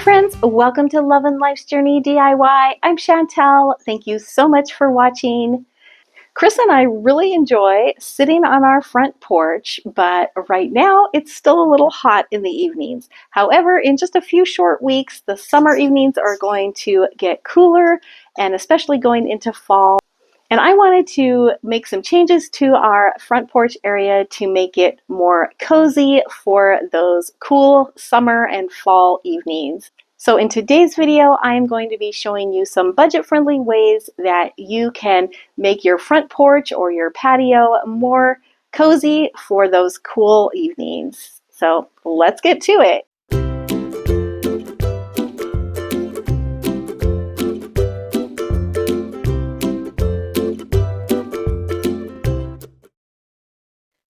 friends, welcome to Lovin' Life's Journey DIY. I'm Chantel. Thank you so much for watching. Chris and I really enjoy sitting on our front porch, but right now it's still a little hot in the evenings. However, in just a few short weeks, the summer evenings are going to get cooler, and especially going into fall. And I wanted to make some changes to our front porch area to make it more cozy for those cool summer and fall evenings. So in today's video, I'm going to be showing you some budget-friendly ways that you can make your front porch or your patio more cozy for those cool evenings. So let's get to it.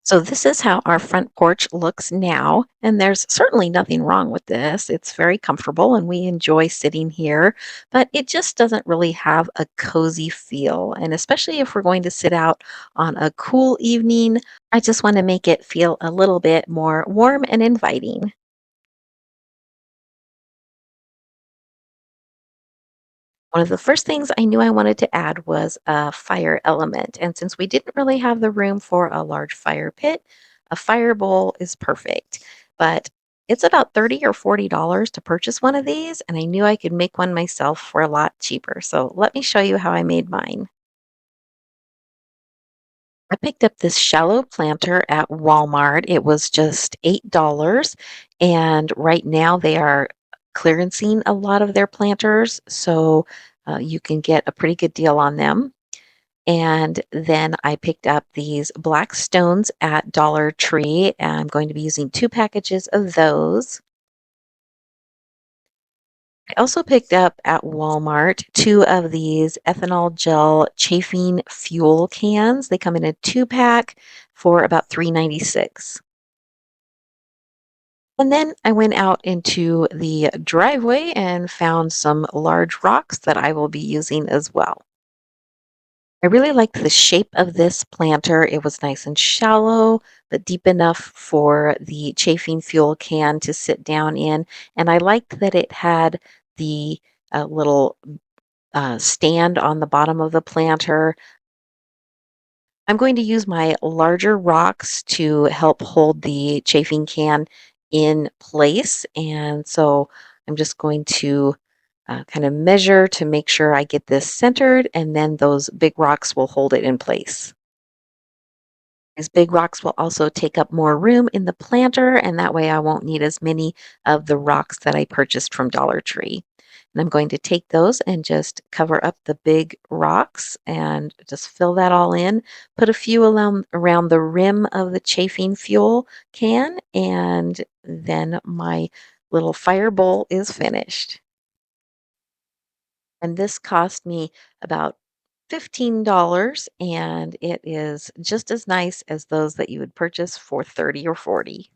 So this is how our front porch looks now, and there's certainly nothing wrong with this. It's very comfortable and we enjoy sitting here, but it just doesn't really have a cozy feel. And especially if we're going to sit out on a cool evening, I just want to make it feel a little bit more warm and inviting. One of the first things I knew I wanted to add was a fire element. And since we didn't really have the room for a large fire pit, a fire bowl is perfect. But it's about $30 or $40 to purchase one of these, and I knew I could make one myself for a lot cheaper. So let me show you how I made mine. I picked up this shallow planter at Walmart. It was just $8, and right now they are clearancing a lot of their planters, so you can get a pretty good deal on them. And then I picked up these black stones at Dollar Tree, and I'm going to be using 2 packages of those. I also picked up at Walmart 2 of these ethanol gel chafing fuel cans. They come in a 2-pack for about $3.96. And then I went out into the driveway and found some large rocks that I will be using as well. I really liked the shape of this planter. It was nice and shallow, but deep enough for the chafing fuel can to sit down in. And I liked that it had the little stand on the bottom of the planter. I'm going to use my larger rocks to help hold the chafing can in place. And so I'm just going to kind of measure to make sure I get this centered, and then those big rocks will hold it in place. These big rocks will also take up more room in the planter, and that way I won't need as many of the rocks that I purchased from Dollar Tree. And I'm going to take those and just cover up the big rocks and just fill that all in. Put a few around the rim of the chafing fuel can, and then my little fire bowl is finished. And this cost me about $15, and it is just as nice as those that you would purchase for 30 or 40.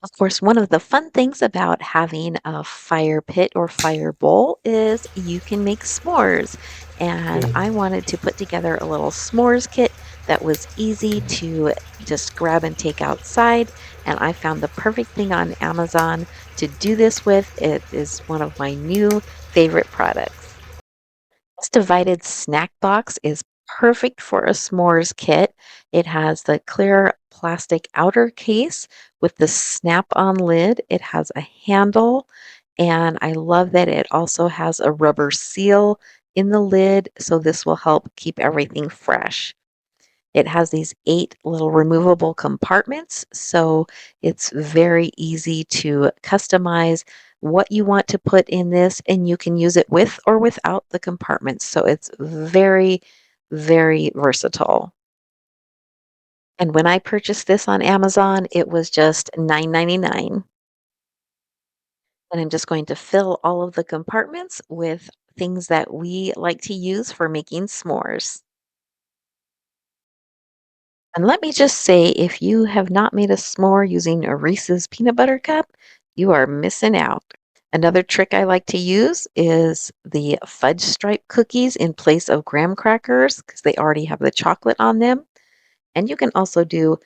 Of course, one of the fun things about having a fire pit or fire bowl is you can make s'mores. And I wanted to put together a little s'mores kit that was easy to just grab and take outside. And I found the perfect thing on Amazon to do this with. It is one of my new favorite products. This divided snack box is perfect for a s'mores kit. It has the clear plastic outer case with the snap-on lid. It has a handle, and I love that it also has a rubber seal in the lid, so this will help keep everything fresh. It has these 8 little removable compartments, so it's very easy to customize what you want to put in this, and you can use it with or without the compartments. So it's very, very versatile. And when I purchased this on Amazon, it was just $9.99. And I'm just going to fill all of the compartments with things that we like to use for making s'mores. And let me just say, if you have not made a s'more using a Reese's peanut butter cup, you are missing out. Another trick I like to use is the fudge stripe cookies in place of graham crackers because they already have the chocolate on them. And you can also do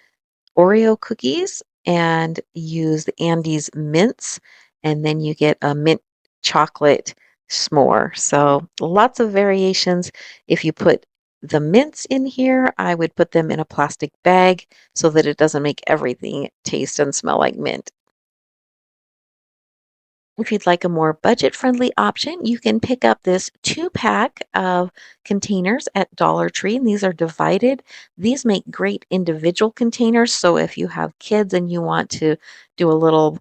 Oreo cookies and use the Andes mints, and then you get a mint chocolate s'more. So lots of variations. If you put the mints in here, I would put them in a plastic bag so that it doesn't make everything taste and smell like mint. If you'd like a more budget-friendly option, you can pick up this 2-pack of containers at Dollar Tree, and these are divided. These make great individual containers, so if you have kids and you want to do a little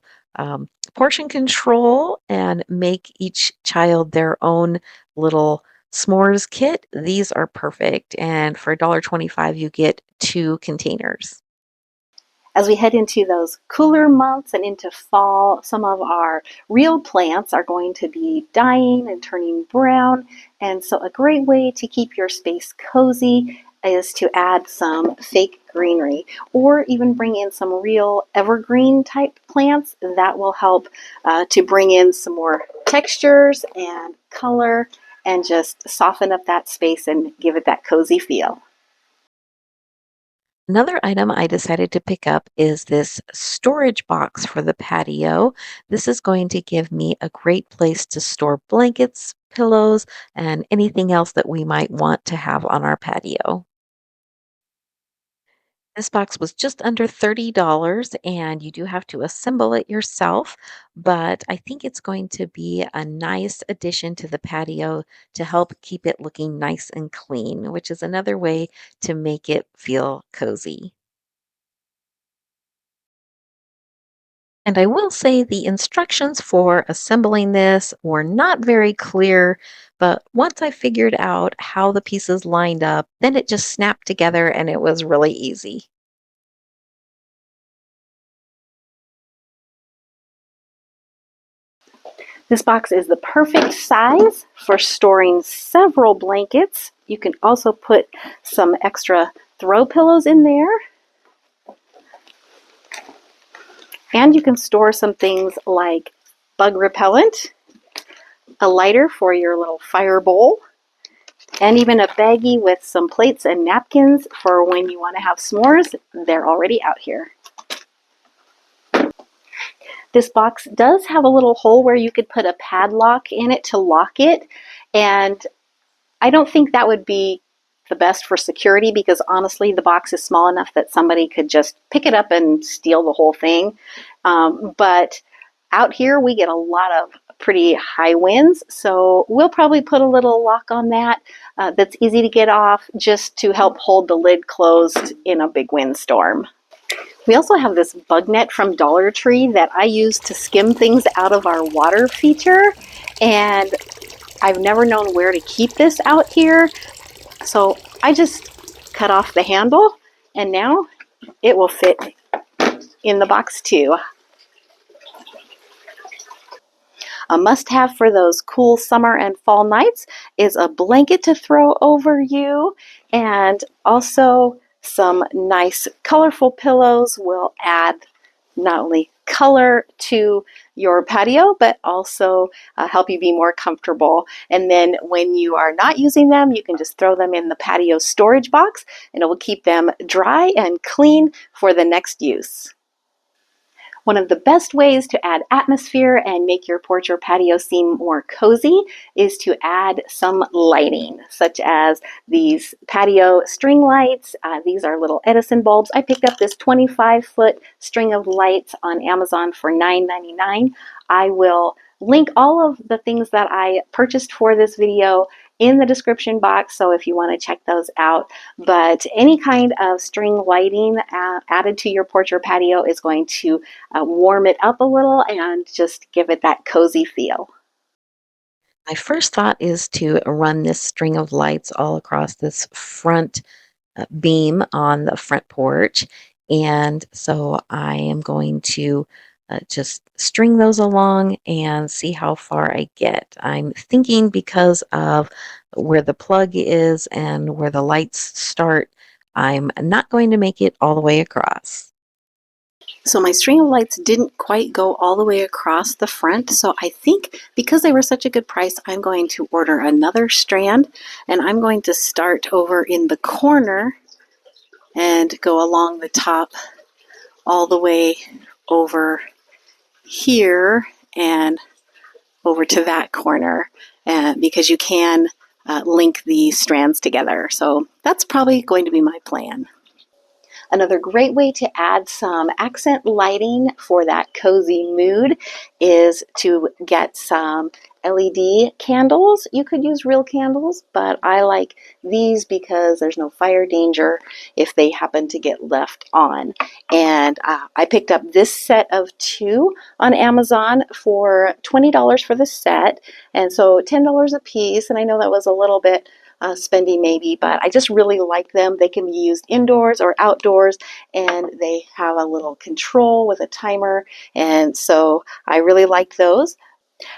portion control and make each child their own little s'mores kit, these are perfect. And for $1.25, you get 2 containers. As we head into those cooler months and into fall, some of our real plants are going to be dying and turning brown. And so, a great way to keep your space cozy is to add some fake greenery or even bring in some real evergreen type plants that will help to bring in some more textures and color and just soften up that space and give it that cozy feel. Another item I decided to pick up is this storage box for the patio. This is going to give me a great place to store blankets, pillows, and anything else that we might want to have on our patio. This box was just under $30 and you do have to assemble it yourself, but I think it's going to be a nice addition to the patio to help keep it looking nice and clean, which is another way to make it feel cozy. And I will say the instructions for assembling this were not very clear, but once I figured out how the pieces lined up, then it just snapped together and it was really easy. This box is the perfect size for storing several blankets. You can also put some extra throw pillows in there. And you can store some things like bug repellent, a lighter for your little fire bowl, and even a baggie with some plates and napkins for when you want to have s'mores. They're already out here. This box does have a little hole where you could put a padlock in it to lock it, and I don't think that would be the best for security because honestly, the box is small enough that somebody could just pick it up and steal the whole thing. But out here, we get a lot of pretty high winds, so we'll probably put a little lock on that that's easy to get off just to help hold the lid closed in a big windstorm. We also have this bug net from Dollar Tree that I use to skim things out of our water feature, and I've never known where to keep this out here, so I just cut off the handle and now it will fit in the box too. A must-have for those cool summer and fall nights is a blanket to throw over you, and also some nice colorful pillows will add not only color to your patio, but also help you be more comfortable. And then when you are not using them, you can just throw them in the patio storage box and it will keep them dry and clean for the next use. One of the best ways to add atmosphere and make your porch or patio seem more cozy is to add some lighting, such as these patio string lights. These are little Edison bulbs. I picked up this 25-foot string of lights on Amazon for $9.99. I will link all of the things that I purchased for this video in the description box, so if you want to check those out. But any kind of string lighting added to your porch or patio is going to warm it up a little and just give it that cozy feel. My first thought is to run this string of lights all across this front beam on the front porch. And so I am going to just string those along and see how far I get. I'm thinking because of where the plug is and where the lights start, I'm not going to make it all the way across. So my string of lights didn't quite go all the way across the front, so I think because they were such a good price, I'm going to order another strand, and I'm going to start over in the corner and go along the top all the way over here and over to that corner, because you can link the strands together. So that's probably going to be my plan. Another great way to add some accent lighting for that cozy mood is to get some LED candles. You could use real candles, but I like these because there's no fire danger if they happen to get left on. And I picked up this set of 2 on Amazon for $20 for the set, and so $10 a piece. And I know that was a little bit spendy maybe, but I just really like them. They can be used indoors or outdoors, and they have a little control with a timer, and so I really like those.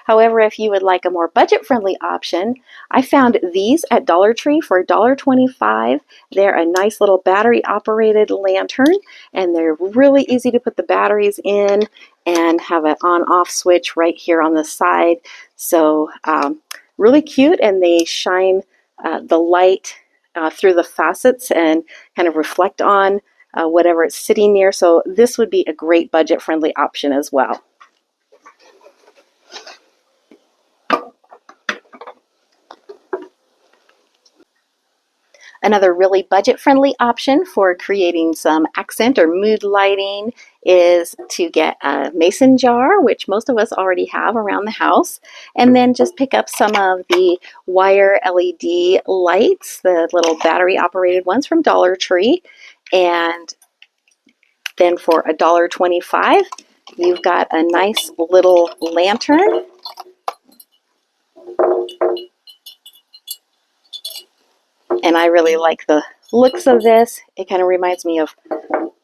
However, if you would like a more budget-friendly option, I found these at Dollar Tree for $1.25. They're a nice little battery-operated lantern, and they're really easy to put the batteries in and have an on-off switch right here on the side. So really cute, and they shine the light through the facets and kind of reflect on whatever it's sitting near. So this would be a great budget-friendly option as well. Another really budget-friendly option for creating some accent or mood lighting is to get a mason jar, which most of us already have around the house, and then just pick up some of the wire LED lights, the little battery-operated ones from Dollar Tree, and then for $1.25, you've got a nice little lantern. And I really like the looks of this. It kind of reminds me of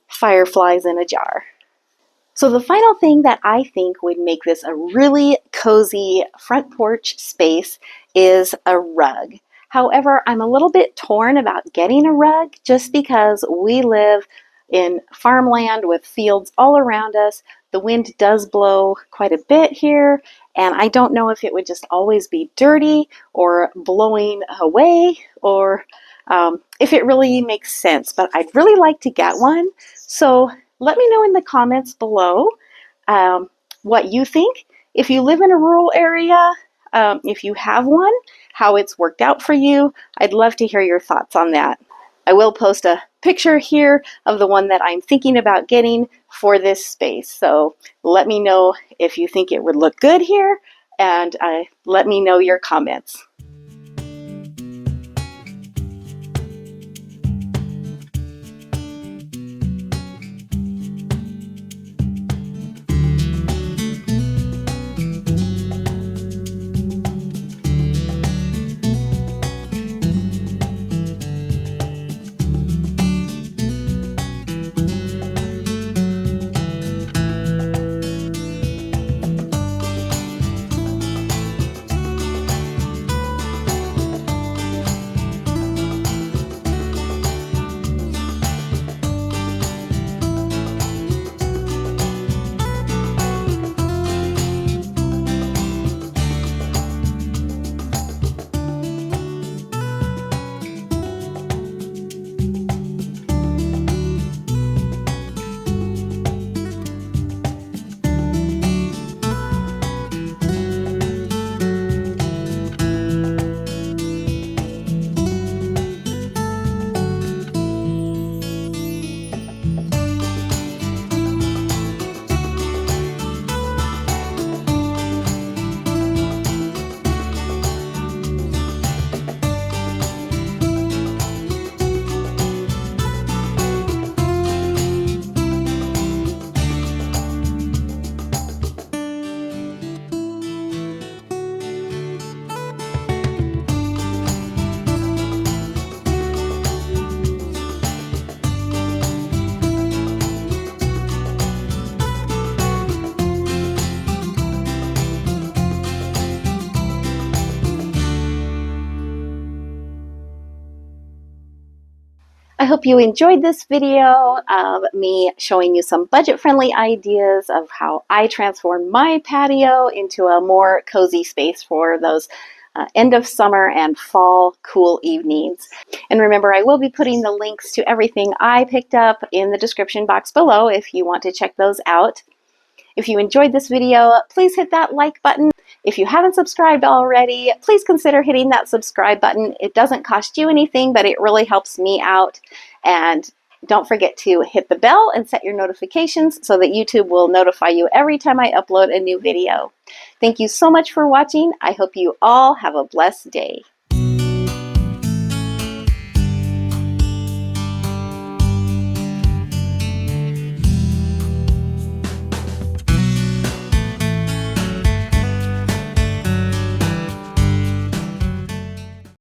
fireflies in a jar. So the final thing that I think would make this a really cozy front porch space is a rug. However, I'm a little bit torn about getting a rug just because we live in farmland with fields all around us. The wind does blow quite a bit here, and I don't know if it would just always be dirty or blowing away, or if it really makes sense, but I'd really like to get one. So let me know in the comments below what you think. If you live in a rural area, if you have one, how it's worked out for you. I'd love to hear your thoughts on that. I will post a picture here of the one that I'm thinking about getting for this space. So let me know if you think it would look good here, and let me know your comments. I hope you enjoyed this video of me showing you some budget-friendly ideas of how I transform my patio into a more cozy space for those end of summer and fall cool evenings. And remember, I will be putting the links to everything I picked up in the description box below if you want to check those out. If you enjoyed this video, please hit that like button. If you haven't subscribed already, please consider hitting that subscribe button. It doesn't cost you anything, but it really helps me out. And don't forget to hit the bell and set your notifications so that YouTube will notify you every time I upload a new video. Thank you so much for watching. I hope you all have a blessed day.